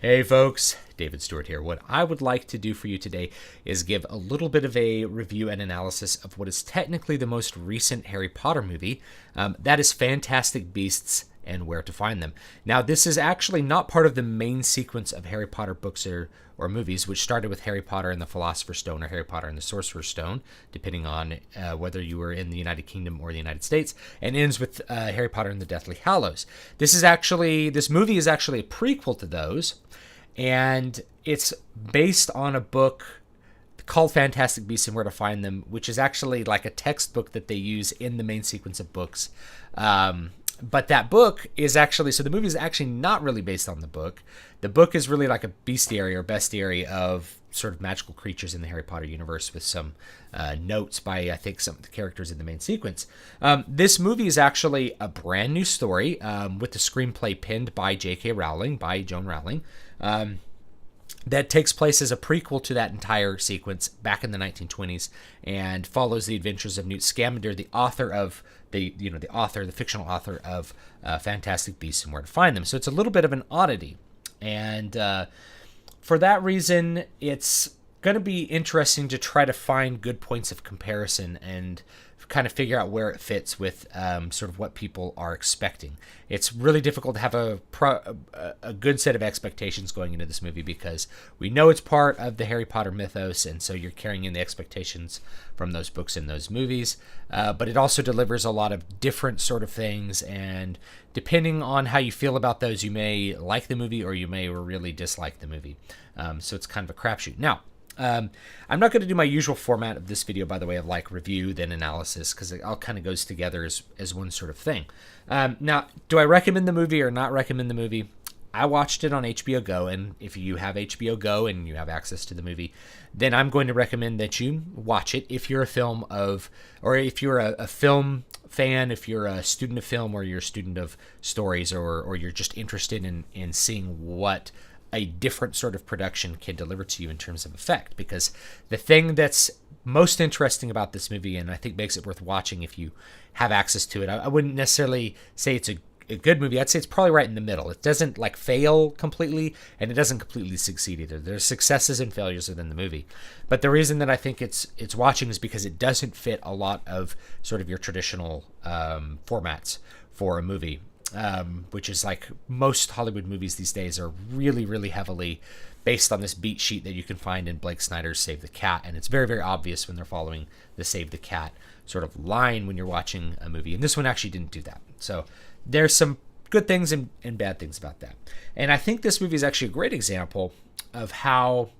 Hey folks, David Stewart here. What I would like to do for you today is give a little bit of a review and analysis of what is technically the most recent Harry Potter movie. That is Fantastic Beasts and Where to Find Them. Now, this is actually not part of the main sequence of Harry Potter books or movies, which started with Harry Potter and the Philosopher's Stone or Harry Potter and the Sorcerer's Stone, depending on whether you were in the United Kingdom or the United States, and ends with Harry Potter and the Deathly Hallows. This movie is actually a prequel to those, and it's based on a book called Fantastic Beasts and Where to Find Them, which is actually like a textbook that they use in the main sequence of books. But that book is actually, so the movie is actually not really based on the book. The book is really like a bestiary or bestiary of sort of magical creatures in the Harry Potter universe with some notes by, I think, some of the characters in the main sequence. This movie is actually a brand new story with the screenplay penned by J.K. Rowling, by Joan Rowling. That takes place as a prequel to that entire sequence back in the 1920s and follows the adventures of Newt Scamander, the author of the fictional author of Fantastic Beasts and Where to Find Them. So it's a little bit of an oddity, and for that reason, it's going to be interesting to try to find good points of comparison and kind of figure out where it fits with sort of what people are expecting. It's really difficult to have a good set of expectations going into this movie because we know it's part of the Harry Potter mythos, and so you're carrying in the expectations from those books and those movies. But it also delivers a lot of different sort of things, and depending on how you feel about those, you may like the movie or you may really dislike the movie. So it's kind of a crapshoot. Now, I'm not going to do my usual format of this video, by the way, of like review, then analysis, because it all kind of goes together as one sort of thing. Now, do I recommend the movie or not recommend the movie? I watched it on HBO Go, and if you have HBO Go and you have access to the movie, then I'm going to recommend that you watch it if you're if you're a film fan, if you're a student of film or you're a student of stories, or you're just interested in seeing what a different sort of production can deliver to you in terms of effect. Because the thing that's most interesting about this movie, and I think makes it worth watching if you have access to it, I wouldn't necessarily say it's a good movie. I'd say it's probably right in the middle. It doesn't like fail completely, and it doesn't completely succeed either. There's successes and failures within the movie. But the reason that I think it's watching is because it doesn't fit a lot of sort of your traditional formats for a movie. Which is like most Hollywood movies these days are really, really heavily based on this beat sheet that you can find in Blake Snyder's Save the Cat. And it's very, very obvious when they're following the Save the Cat sort of line when you're watching a movie. And this one actually didn't do that. So there's some good things and bad things about that. And I think this movie is actually a great example of how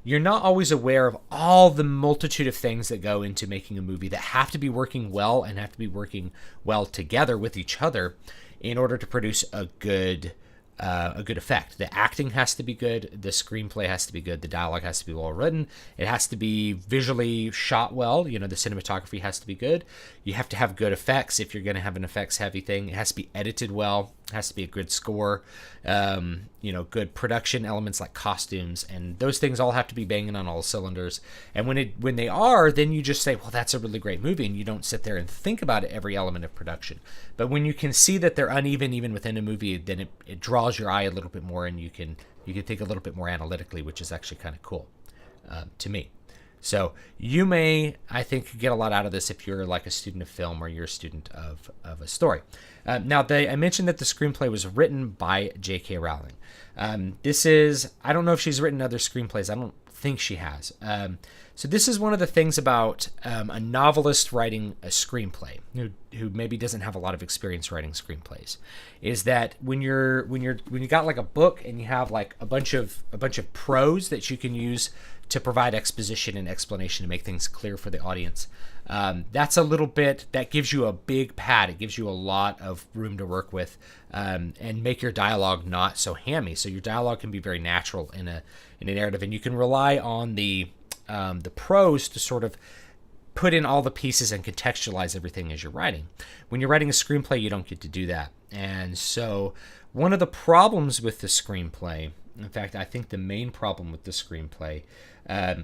you're not always aware of all the multitude of things that go into making a movie that have to be working well and have to be working well together with each other in order to produce a good effect. The acting has to be good, the screenplay has to be good, the dialogue has to be well written, it has to be visually shot well, the cinematography has to be good, you have to have good effects if you're going to have an effects heavy thing, it has to be edited well, it has to be a good score, good production elements like costumes, and those things all have to be banging on all cylinders. And when they are, then you just say, well, that's a really great movie, and you don't sit there and think about every element of production. But when you can see that they're uneven even within a movie, then it draws your eye a little bit more, and you can think a little bit more analytically, which is actually kind of cool to me. So you may, I think, get a lot out of this if you're like a student of film or you're a student of a story. Now, I mentioned that the screenplay was written by J.K. Rowling. I don't know if she's written other screenplays. I don't think she has. So this is one of the things about a novelist writing a screenplay who maybe doesn't have a lot of experience writing screenplays, is that when you got like a book and you have like a bunch of prose that you can use to provide exposition and explanation to make things clear for the audience. That gives you a big pad. It gives you a lot of room to work with and make your dialogue not so hammy. So your dialogue can be very natural in a narrative, and you can rely on the prose to sort of put in all the pieces and contextualize everything as you're writing. When you're writing a screenplay, you don't get to do that. And so one of the problems with the screenplay, in fact, I think the main problem with the screenplay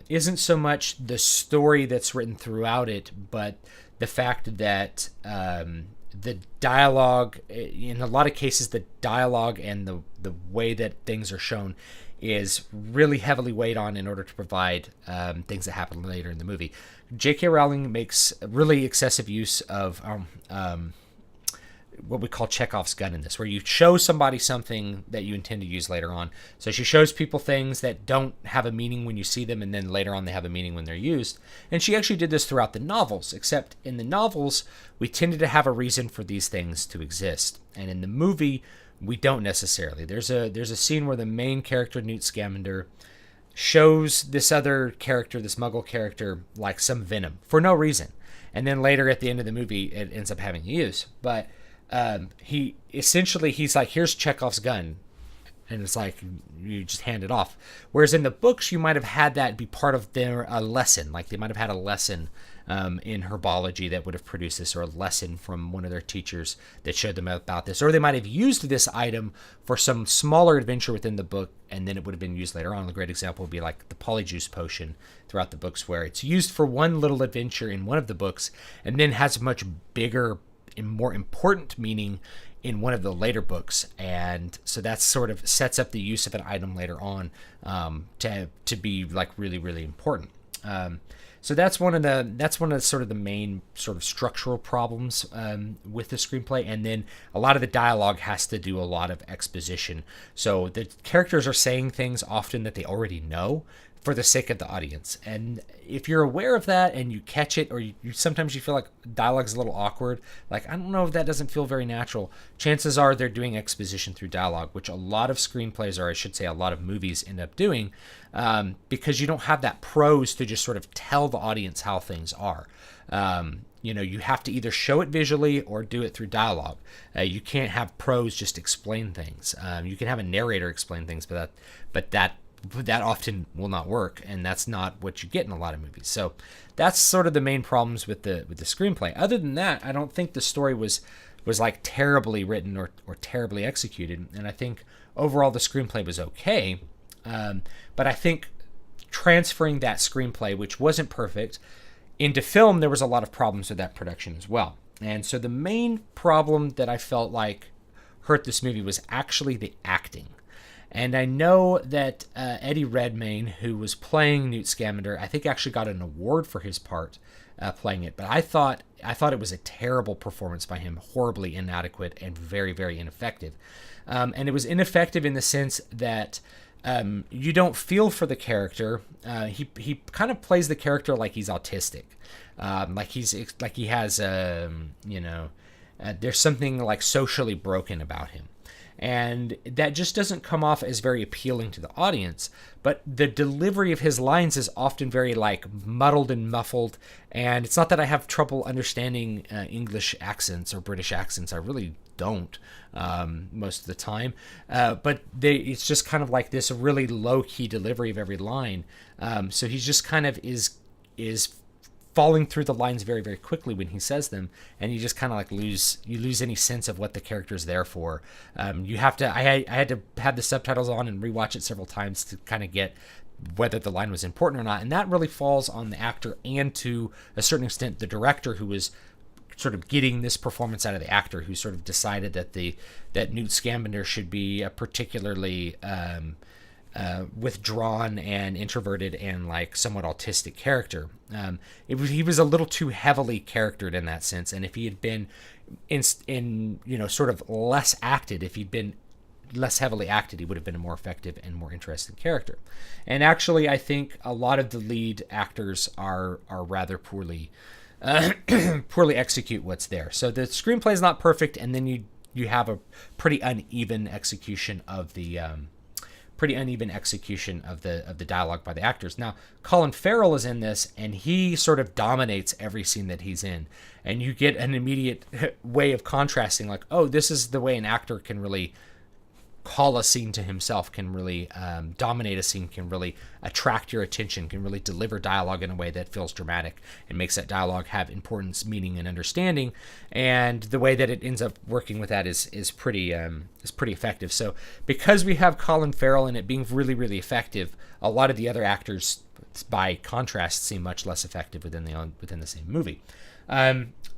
isn't so much the story that's written throughout it, but the fact that the dialogue, in a lot of cases, the dialogue and the way that things are shown is really heavily weighed on in order to provide things that happen later in the movie. J.K. Rowling makes really excessive use of what we call Chekhov's gun in this, where you show somebody something that you intend to use later on. So she shows people things that don't have a meaning when you see them, and then later on they have a meaning when they're used. And she actually did this throughout the novels, except in the novels, we tended to have a reason for these things to exist. And in the movie, we don't necessarily. There's a scene where the main character, Newt Scamander, shows this other character, this Muggle character, like some venom for no reason. And then later at the end of the movie, it ends up having use. But he's like, here's Chekhov's gun. And it's like, you just hand it off. Whereas in the books, you might have had that be part of their lesson. Like they might have had a lesson in herbology that would have produced this, or a lesson from one of their teachers that showed them about this. Or they might have used this item for some smaller adventure within the book, and then it would have been used later on. A great example would be like the polyjuice potion throughout the books, where it's used for one little adventure in one of the books, and then has a much bigger and more important meaning in one of the later books. And so that sort of sets up the use of an item later on to be like really, really important. So that's one of the sort of the main sort of structural problems with the screenplay. And then a lot of the dialogue has to do a lot of exposition. So the characters are saying things often that they already know for the sake of the audience. And if you're aware of that and you catch it, or you sometimes you feel like dialogue's a little awkward, like, I don't know if that doesn't feel very natural, chances are they're doing exposition through dialogue, which a lot of screenplays, or I should say a lot of movies, end up doing, because you don't have that prose to just sort of tell the audience how things are. You have to either show it visually or do it through dialogue. You can't have prose just explain things. You can have a narrator explain things, but that often will not work, and that's not what you get in a lot of movies. So that's sort of the main problems with the screenplay. Other than that, I don't think the story was like terribly written or terribly executed, and I think overall the screenplay was okay. But I think transferring that screenplay, which wasn't perfect, into film, there was a lot of problems with that production as well. And so the main problem that I felt like hurt this movie was actually the acting. And I know that Eddie Redmayne, who was playing Newt Scamander, I think actually got an award for his part playing it. But I thought it was a terrible performance by him, horribly inadequate and very, very ineffective. And it was ineffective in the sense that you don't feel for the character. He kind of plays the character like he's autistic, like he has there's something like socially broken about him. And that just doesn't come off as very appealing to the audience. But the delivery of his lines is often very like muddled and muffled. And it's not that I have trouble understanding English accents or British accents. I really don't most of the time. But it's just kind of like this really low-key delivery of every line. So he just kind of is falling through the lines very, very quickly when he says them, and you just kind of like lose any sense of what the character is there for. I had to have the subtitles on and rewatch it several times to kind of get whether the line was important or not, and that really falls on the actor and to a certain extent the director, who was sort of getting this performance out of the actor, who sort of decided that Newt Scamander should be a particularly withdrawn and introverted and like somewhat autistic character. He was a little too heavily charactered in that sense, and if he had been in sort of less acted, if he'd been less heavily acted, he would have been a more effective and more interesting character. And actually, I think a lot of the lead actors are rather poorly execute what's there. So the screenplay is not perfect, and then you have a pretty uneven execution of the dialogue by the actors. Now, Colin Farrell is in this, and he sort of dominates every scene that he's in. And you get an immediate way of contrasting, like, oh, this is the way an actor can really call a scene to himself, can really dominate a scene, can really attract your attention, can really deliver dialogue in a way that feels dramatic and makes that dialogue have importance, meaning, and understanding. And the way that it ends up working with that is pretty effective. So because we have Colin Farrell in it being really, really effective, a lot of the other actors, by contrast, seem much less effective within the same movie.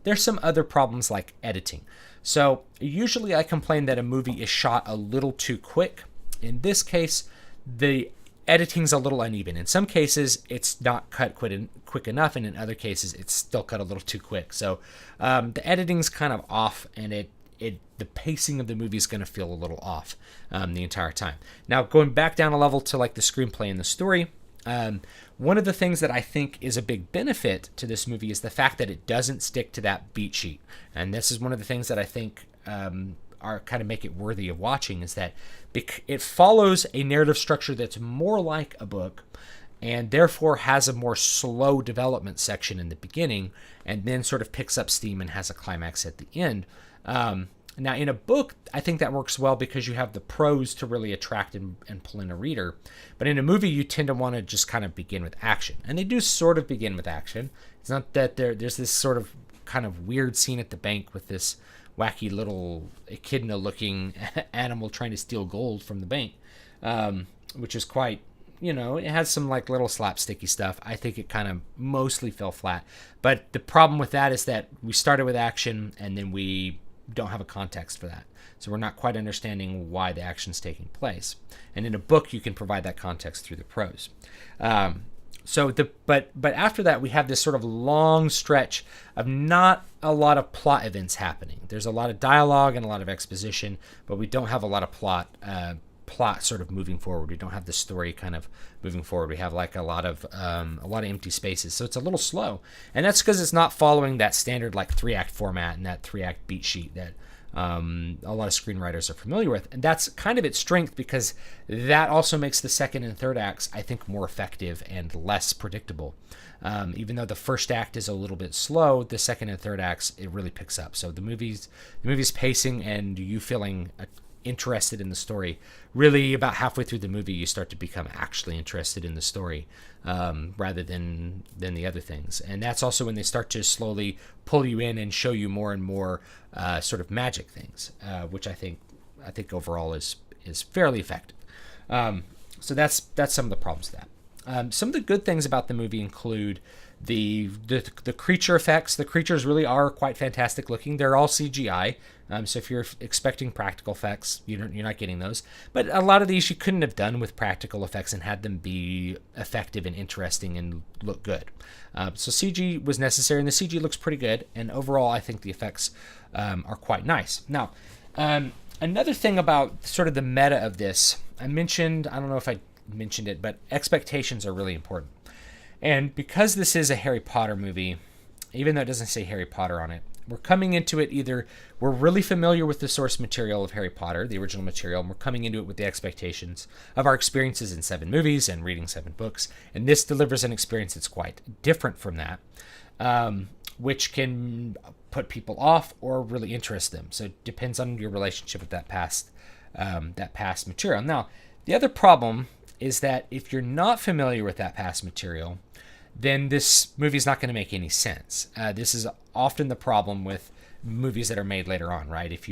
There's some other problems like editing. So usually I complain that a movie is shot a little too quick. In this case, the editing's a little uneven. In some cases, it's not cut quick enough, and in other cases, it's still cut a little too quick. So the editing's kind of off, and the pacing of the movie is going to feel a little off the entire time. Now, going back down a level to like the screenplay and the story, one of the things that I think is a big benefit to this movie is the fact that it doesn't stick to that beat sheet. And this is one of the things that I think are kind of make it worthy of watching, is that it follows a narrative structure that's more like a book, and therefore has a more slow development section in the beginning, and then sort of picks up steam and has a climax at the end. Now, in a book, I think that works well because you have the prose to really attract and pull in a reader. But in a movie, you tend to want to just kind of begin with action. And they do sort of begin with action. It's not that there's this sort of kind of weird scene at the bank with this wacky little echidna-looking animal trying to steal gold from the bank, which is quite, it has some like little slapsticky stuff. I think it kind of mostly fell flat. But the problem with that is that we started with action and then we don't have a context for that. So we're not quite understanding why the action's taking place. And in a book, you can provide that context through the prose. But after that, we have this sort of long stretch of not a lot of plot events happening. There's a lot of dialogue and a lot of exposition, but we don't have a lot of plot sort of moving forward. We don't have the story kind of moving forward. We have like a lot of empty spaces. So it's a little slow. And that's because it's not following that standard like 3-act format and that 3-act beat sheet that a lot of screenwriters are familiar with. And that's kind of its strength, because that also makes the second and third acts, I think, more effective and less predictable. Even though the first act is a little bit slow, the second and third acts, it really picks up. So the movie's pacing and you feeling interested in the story, really about halfway through the movie you start to become actually interested in the story, rather than the other things. And that's also when they start to slowly pull you in and show you more and more sort of magic things, which I think overall is fairly effective. So that's some of the problems with that. Some of the good things about the movie include the creature effects. The creatures really are quite fantastic looking. They're all CGI. So if you're expecting practical effects, you're not getting those. But a lot of these you couldn't have done with practical effects and had them be effective and interesting and look good. So CG was necessary, and the CG looks pretty good. And overall, I think the effects are quite nice. Now, another thing about sort of the meta of this, I don't know if I mentioned it, but expectations are really important. And because this is a Harry Potter movie, even though it doesn't say Harry Potter on it, we're coming into it either we're really familiar with the source material of Harry Potter, the original material, and we're coming into it with the expectations of our experiences in 7 movies and reading 7 books. And this delivers an experience that's quite different from that, which can put people off or really interest them. So it depends on your relationship with that past material. Now, the other problem is that if you're not familiar with that past material, then this movie is not going to make any sense. This is often the problem with movies that are made later on, right? If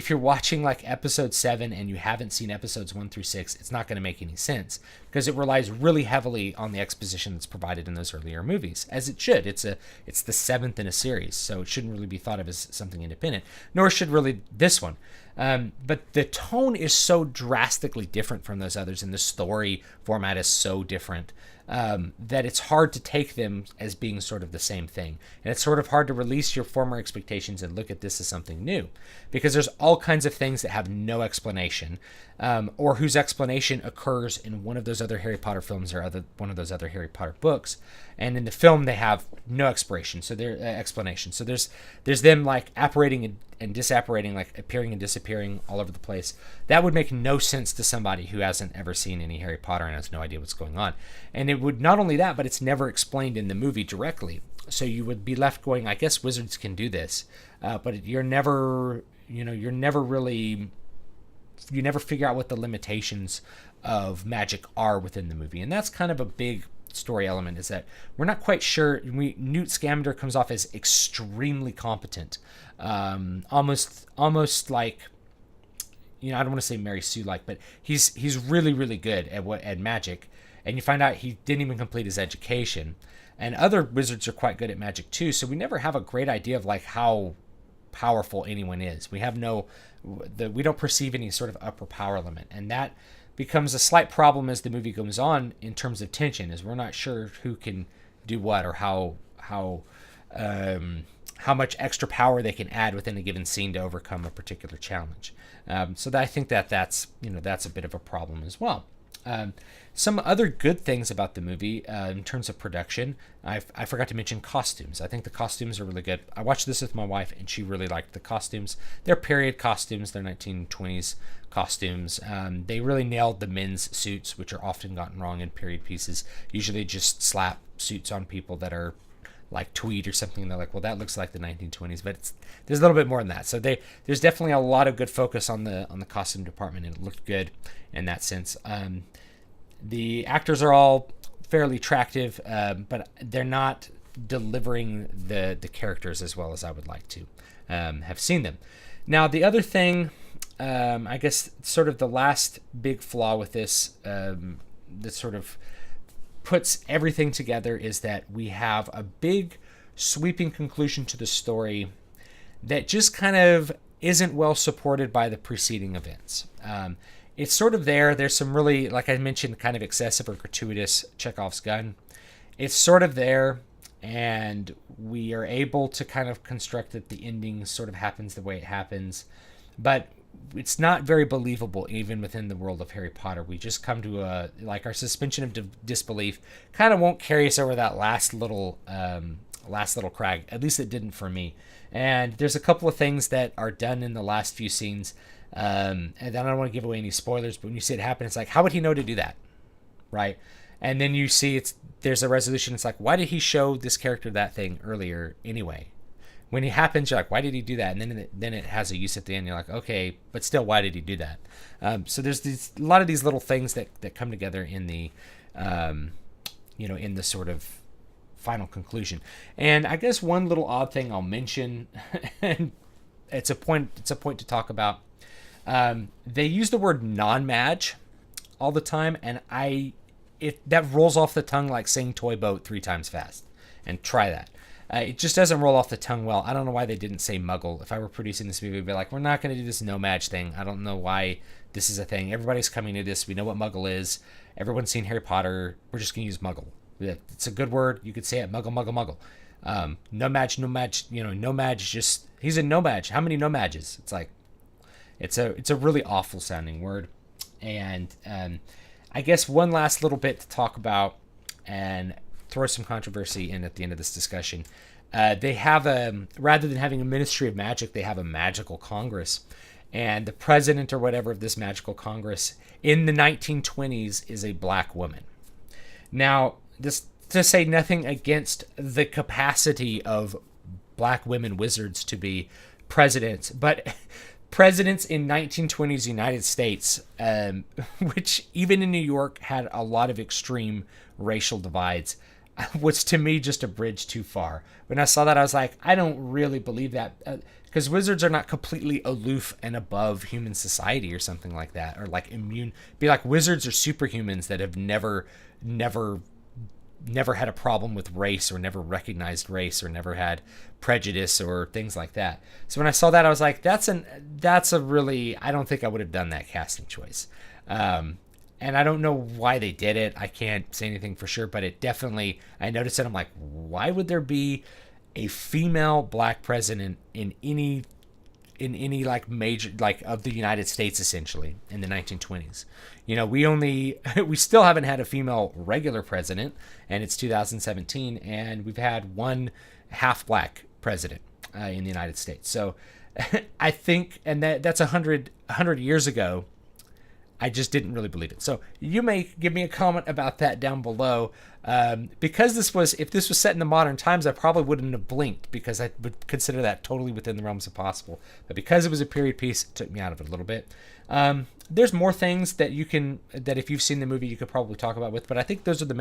you're watching like episode 7 and you haven't seen episodes 1 through 6, it's not going to make any sense because it relies really heavily on the exposition that's provided in those earlier movies, as it should. It's the 7th in a series, so it shouldn't really be thought of as something independent, nor should really this one. But the tone is so drastically different from those others, and the story format is so different that it's hard to take them as being sort of the same thing. And it's sort of hard to release your former expectations and look at this as something new, because there's all kinds of things that have no explanation, or whose explanation occurs in one of those other Harry Potter films or one of those other Harry Potter books. And in the film, they have no explanation. So there's them like apparating and disapparating, like appearing and disappearing all over the place. That would make no sense to somebody who hasn't ever seen any Harry Potter and has no idea what's going on. And it would not only that, but it's never explained in the movie directly. So you would be left going, I guess wizards can do this, but you never figure out what the limitations of magic are within the movie. And that's kind of a big story element, is that we're not quite sure. Newt Scamander comes off as extremely competent, almost like, I don't want to say Mary Sue like, but he's really, really good at magic. And you find out he didn't even complete his education. and other wizards are quite good at magic too. So we never have a great idea of like how powerful anyone is. We have we don't perceive any sort of upper power limit, and that becomes a slight problem as the movie goes on in terms of tension, is we're not sure who can do what or how much extra power they can add within a given scene to overcome a particular challenge. So that, I think that's a bit of a problem as well. Some other good things about the movie in terms of production, I forgot to mention costumes. I think the costumes are really good. I watched this with my wife, and she really liked the costumes. They're period costumes. They're 1920s costumes. They really nailed the men's suits, which are often gotten wrong in period pieces. Usually just slap suits on people that are like tweed or something, and they're like, well, that looks like the 1920s, but there's a little bit more than that. So there's definitely a lot of good focus on the costume department, and it looked good in that sense. The actors are all fairly attractive, but they're not delivering the characters as well as I would like to have seen them. Now, the other thing, I guess sort of the last big flaw with this, that sort of puts everything together, is that we have a big sweeping conclusion to the story that just kind of isn't well supported by the preceding events. It's sort of there. There's some really, like I mentioned, kind of excessive or gratuitous Chekhov's gun. It's sort of there, and we are able to kind of construct that the ending sort of happens the way it happens, but it's not very believable even within the world of Harry Potter. We just come to our suspension of disbelief kind of won't carry us over that last little crag. At least it didn't for me. And there's a couple of things that are done in the last few scenes, and I don't want to give away any spoilers, but when you see it happen, it's like, how would he know to do that, right? And then you see there's a resolution. It's like, why did he show this character that thing earlier anyway? When it happens, you're like, why did he do that? And then it has a use at the end. You're like, okay, but still, why did he do that? So there's a lot of these little things that come together in the, in the sort of final conclusion. And I guess one little odd thing I'll mention, and it's a point to talk about. They use the word non-mage all the time, and that rolls off the tongue like saying toy boat 3 times fast. And try that. It just doesn't roll off the tongue well. I don't know why they didn't say muggle. If I were producing this movie, I'd be like, we're not going to do this no-mage thing. I don't know why this is a thing. Everybody's coming to this. We know what muggle is. Everyone's seen Harry Potter. We're just going to use muggle. It's a good word. You could say it, muggle, muggle, muggle. No-mage, no-mage, just, he's a no-mage. How many no-mages? It's like, it's a really awful sounding word. And I guess one last little bit to talk about, and throw some controversy in at the end of this discussion. They have rather than having a Ministry of Magic, they have a magical Congress. And the president or whatever of this magical Congress in the 1920s is a black woman. Now, this to say nothing against the capacity of black women wizards to be presidents, but presidents in 1920s United States, which even in New York had a lot of extreme racial divides, was to me just a bridge too far. When I saw that, I was like, I don't really believe that, because wizards are not completely aloof and above human society or something like that, or like immune. Be like, wizards are superhumans that have never had a problem with race, or never recognized race, or never had prejudice or things like that. So when I saw that, I was like, that's a really, I don't think I would have done that casting choice. And I don't know why they did it. I can't say anything for sure, but it definitely, I noticed it. I'm like, why would there be a female black president in any like major, like of the United States, essentially in the 1920s? We still haven't had a female regular president, and it's 2017, and we've had one half black president in the United States. So I think, and that's 100 years ago. I just didn't really believe it. So you may give me a comment about that down below. Because if this was set in the modern times, I probably wouldn't have blinked, because I would consider that totally within the realms of possible. But because it was a period piece, it took me out of it a little bit. There's more things that if you've seen the movie, you could probably talk about with, but I think those are the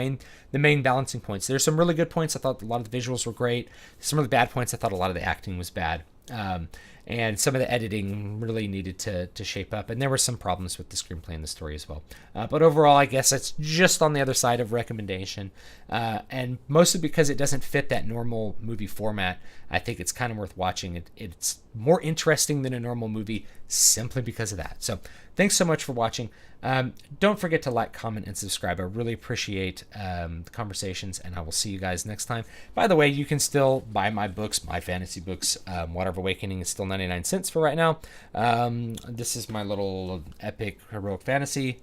main balancing points. There's some really good points. I thought a lot of the visuals were great. Some of the bad points, I thought a lot of the acting was bad. and some of the editing really needed to shape up, and there were some problems with the screenplay and the story as well. But overall, I guess it's just on the other side of recommendation, and mostly because it doesn't fit that normal movie format. I think it's kind of worth watching. It's more interesting than a normal movie simply because of that. So thanks so much for watching. Don't forget to like, comment, and subscribe. I really appreciate the conversations, and I will see you guys next time. By the way, you can still buy my books, my fantasy books. Water of Awakening is still 99 cents for right now. This is my little epic heroic fantasy.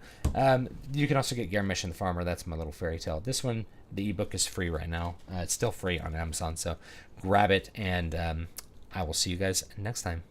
You can also get Garmish and the Farmer. That's my little fairy tale. This one, the ebook is free right now. It's still free on Amazon, so grab it, and I will see you guys next time.